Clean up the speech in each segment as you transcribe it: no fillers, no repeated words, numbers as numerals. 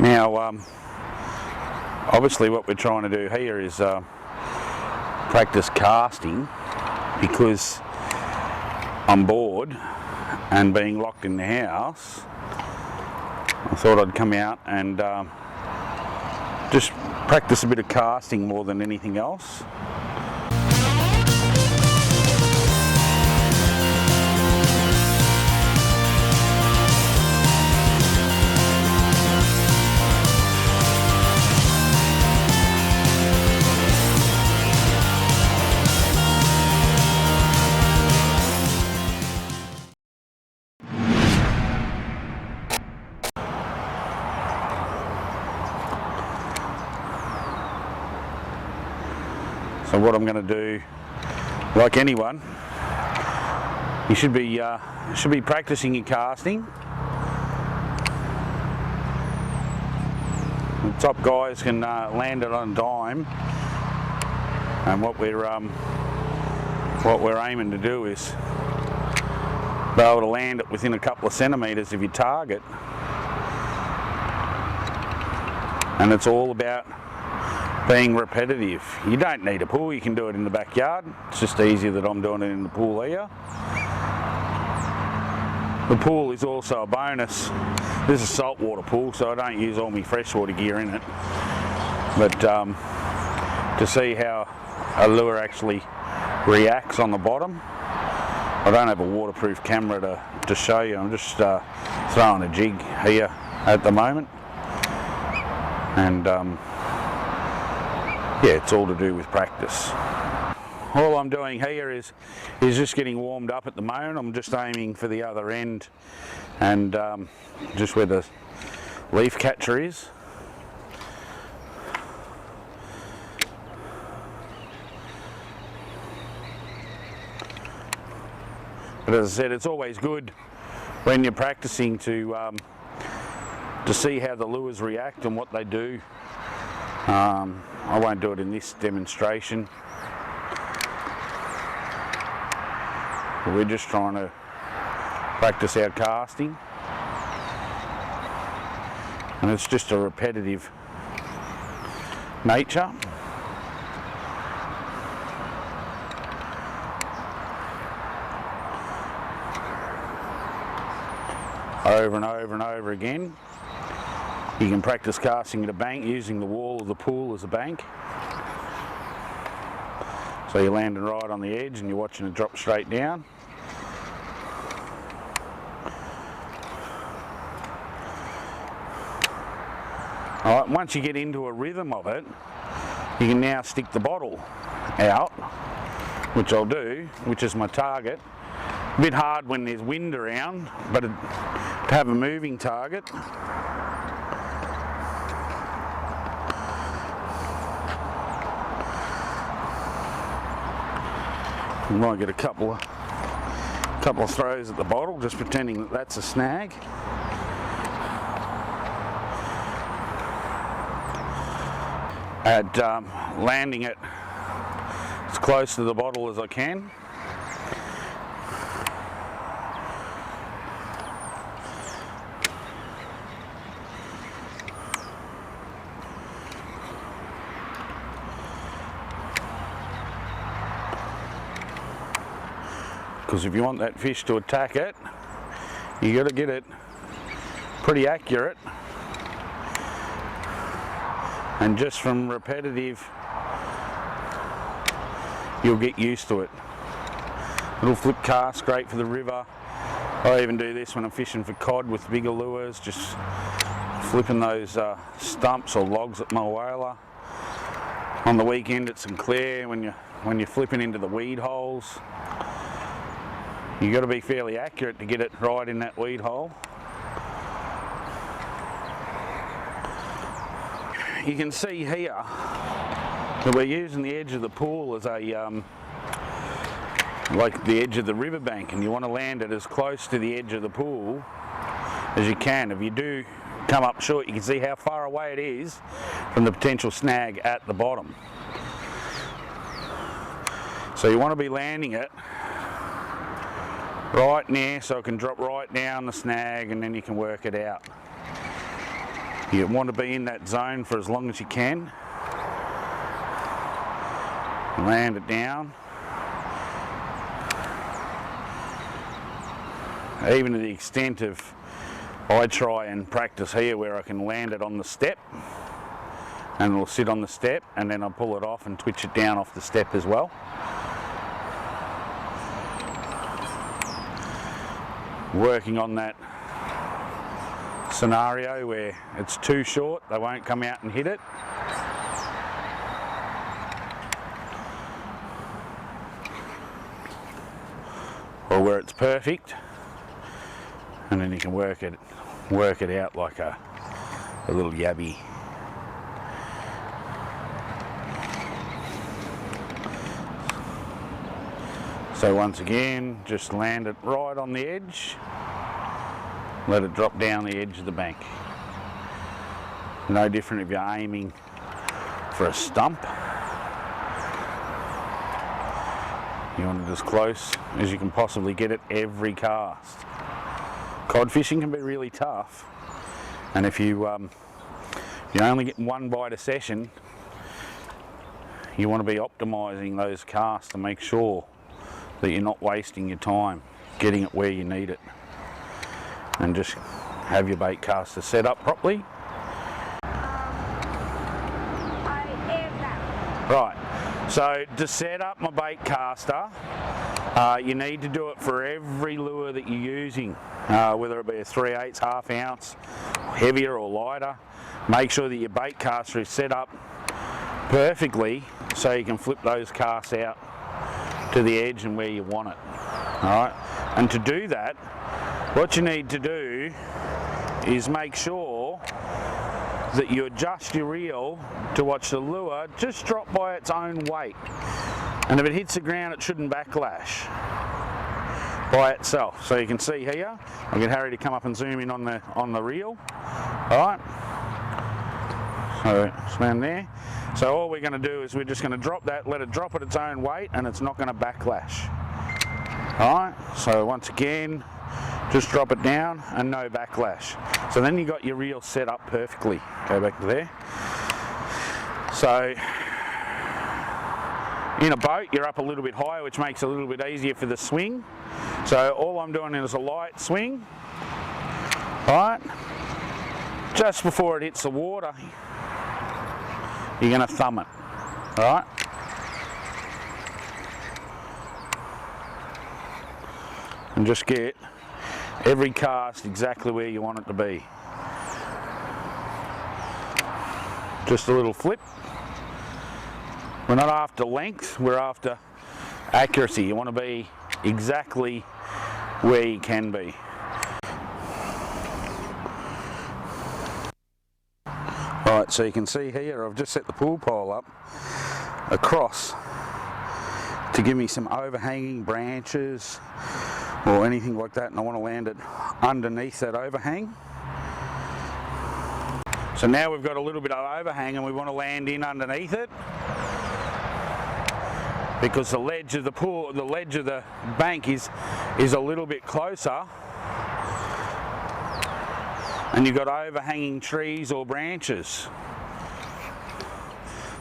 Now, obviously what we're trying to do here is practice casting, because I'm bored and being locked in the house. I thought I'd come out and just practice a bit of casting more than anything else. So what I'm going to do, like anyone, you should be practicing your casting. The top guys can land it on a dime, and what we're aiming to do is be able to land it within a couple of centimetres of your target, and it's all about being repetitive. You don't need a pool, you can do it in the backyard. It's just easier that I'm doing it in the pool here. The pool is also a bonus. This is a saltwater pool, so I don't use all my freshwater gear in it. But to see how a lure actually reacts on the bottom, I don't have a waterproof camera to show you. I'm just throwing a jig here at the moment. And yeah, it's all to do with practice. All I'm doing here is just getting warmed up at the moment. I'm just aiming for the other end and just where the leaf catcher is. But as I said, it's always good when you're practicing to see how the lures react and what they do. I won't do it in this demonstration. We're just trying to practice our casting, and it's just a repetitive nature. Over and over and over again. You can practice casting at a bank using the wall of the pool as a bank. So you're landing right on the edge and you're watching it drop straight down. Alright, once you get into a rhythm of it, you can now stick the bottle out, which I'll do, which is my target. A bit hard when there's wind around, but to have a moving target. You might get a couple of throws at the bottle, just pretending that that's a snag. At landing it as close to the bottle as I can. Because if you want that fish to attack it, you got to get it pretty accurate, and just from repetitive you'll get used to it. Little flip cast, great for the river. I even do this when I'm fishing for cod with bigger lures, just flipping those stumps or logs at my whaler. On the weekend at St Clair, when you're flipping into the weed holes, you got to be fairly accurate to get it right in that weed hole. You can see here that we're using the edge of the pool as a like the edge of the riverbank, and you want to land it as close to the edge of the pool as you can. If you do come up short, you can see how far away it is from the potential snag at the bottom. So you want to be landing it right near so it can drop right down the snag, and then you can work it out. You want to be in that zone for as long as you can. Land it down. Even to the extent of, I try and practice here where I can land it on the step and it'll sit on the step, and then I pull it off and twitch it down off the step as well. Working on that scenario where it's too short, they won't come out and hit it. Or where it's perfect, and then you can work it out like a little yabby. So once again, just land it right on the edge, let it drop down the edge of the bank. No different if you're aiming for a stump. You want it as close as you can possibly get it every cast. Cod fishing can be really tough, and if you only get one bite a session, you want to be optimising those casts to make sure that you're not wasting your time getting it where you need it, and just have your bait caster set up properly. Right, so to set up my bait caster, you need to do it for every lure that you're using, whether it be a 3/8, half ounce, heavier or lighter. Make sure that your bait caster is set up perfectly so you can flip those casts out to the edge and where you want it. Alright, and to do that, what you need to do is make sure that you adjust your reel to watch the lure just drop by its own weight, and if it hits the ground it shouldn't backlash by itself. So you can see here, I'll get Harry to come up and zoom in on the reel. Alright, so stand there. So all we're going to do is we're just going to drop that, let it drop at its own weight, and it's not going to backlash. Alright, so once again, just drop it down and no backlash. So then you got your reel set up perfectly. Go back to there. So in a boat you're up a little bit higher, which makes it a little bit easier for the swing. So all I'm doing is a light swing. Alright, just before it hits the water, you're going to thumb it. Alright, and just get every cast exactly where you want it to be. Just a little flip. We're not after length, we're after accuracy. You want to be exactly where you can be. Right, so you can see here I've just set the pool pole up across to give me some overhanging branches or anything like that, and I want to land it underneath that overhang. So now we've got a little bit of overhang and we want to land in underneath it, because the ledge of the pool, the ledge of the bank is a little bit closer, and you've got overhanging trees or branches.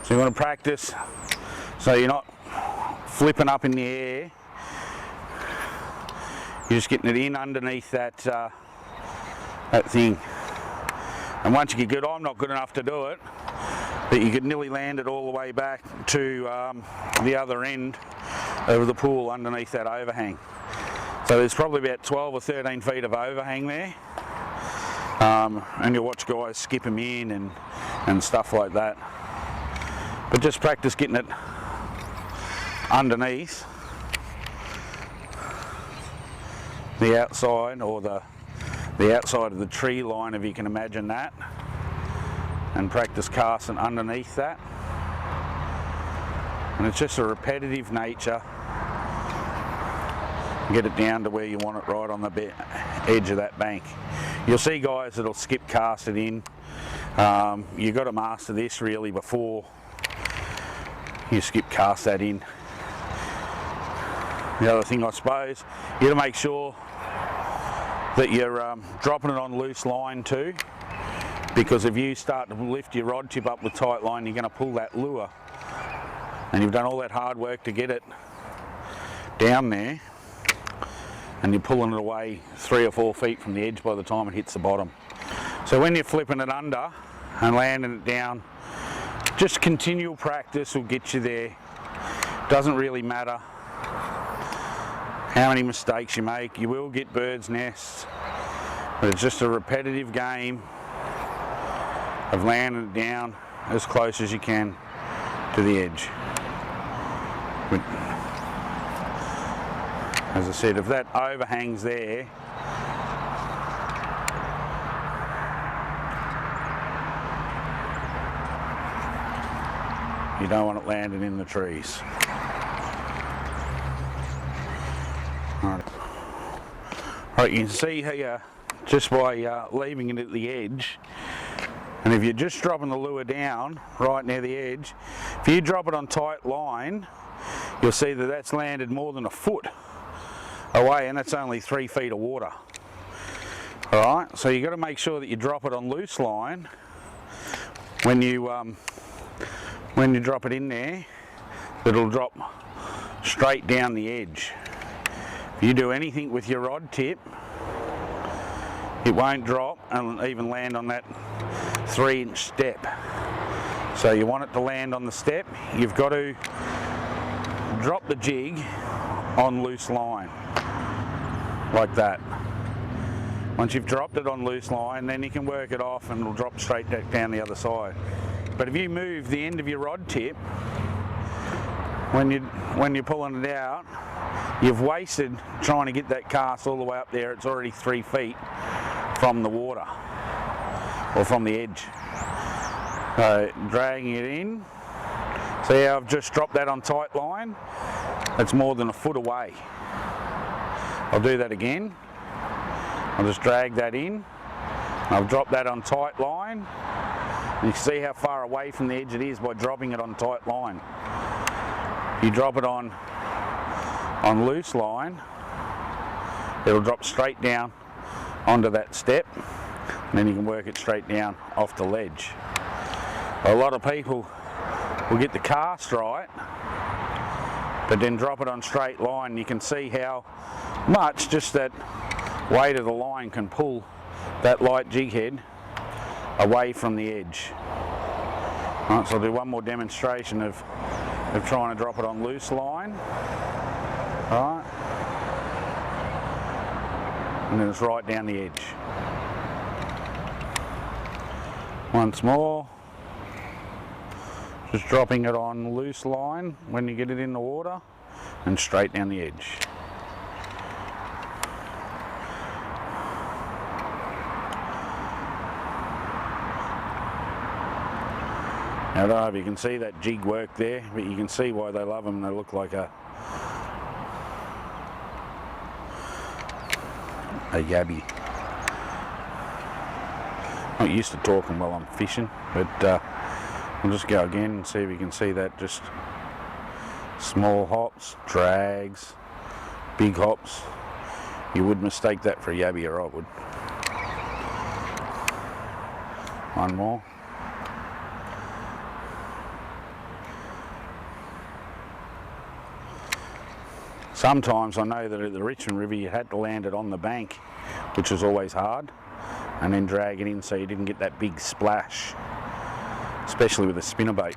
So you want to practice so you're not flipping up in the air. You're just getting it in underneath that thing. And once you get good, I'm not good enough to do it, but you could nearly land it all the way back to the other end of the pool underneath that overhang. So there's probably about 12 or 13 feet of overhang there. And you'll watch guys skip them in and stuff like that. But just practice getting it underneath the outside, or the outside of the tree line, if you can imagine that, and practice casting underneath that. And it's just a repetitive nature. Get it down to where you want it, right on the edge of that bank. You'll see guys that'll skip cast it in. You've got to master this really before you skip cast that in. The other thing, I suppose, you got to make sure that you're dropping it on loose line too, because if you start to lift your rod tip up with tight line, you're going to pull that lure, and you've done all that hard work to get it down there, and you're pulling it away 3 or 4 feet from the edge by the time it hits the bottom. So when you're flipping it under and landing it down, just continual practice will get you there. Doesn't really matter how many mistakes you make. You will get birds' nests, but it's just a repetitive game of landing it down as close as you can to the edge. But as I said, if that overhangs there, you don't want it landing in the trees. Right, you can see here, just by leaving it at the edge, and if you're just dropping the lure down right near the edge, if you drop it on tight line, you'll see that that's landed more than a foot away, and that's only 3 feet of water. Alright, so you've got to make sure that you drop it on loose line when you drop it in there, it'll drop straight down the edge. If you do anything with your rod tip, it won't drop and even land on that 3-inch step. So you want it to land on the step, you've got to drop the jig on loose line, like that. Once you've dropped it on loose line, then you can work it off and it'll drop straight down the other side. But if you move the end of your rod tip, when you're pulling it out, you've wasted trying to get that cast all the way up there. It's already 3 feet from the water, or from the edge. So dragging it in, see how I've just dropped that on tight line? It's more than a foot away. I'll do that again. I'll just drag that in. I've dropped that on tight line. You can see how far away from the edge it is by dropping it on tight line. You drop it on loose line, it'll drop straight down onto that step, and then you can work it straight down off the ledge. A lot of people will get the cast right, but then drop it on straight line. You can see how much just that weight of the line can pull that light jig head away from the edge. Right, so I'll do one more demonstration of trying to drop it on loose line. Right. And then it's right down the edge. Once more. Just dropping it on loose line when you get it in the water, and straight down the edge. Now I don't know if you can see that jig work there, but you can see why they love them. They look like a yabby. Not used to talking while I'm fishing, but we'll just go again and see if you can see that. Just small hops, drags, big hops. You would mistake that for a yabby, or I would. One more. Sometimes I know that at the Richmond River you had to land it on the bank, which was always hard, and then drag it in so you didn't get that big splash, especially with a spinnerbait.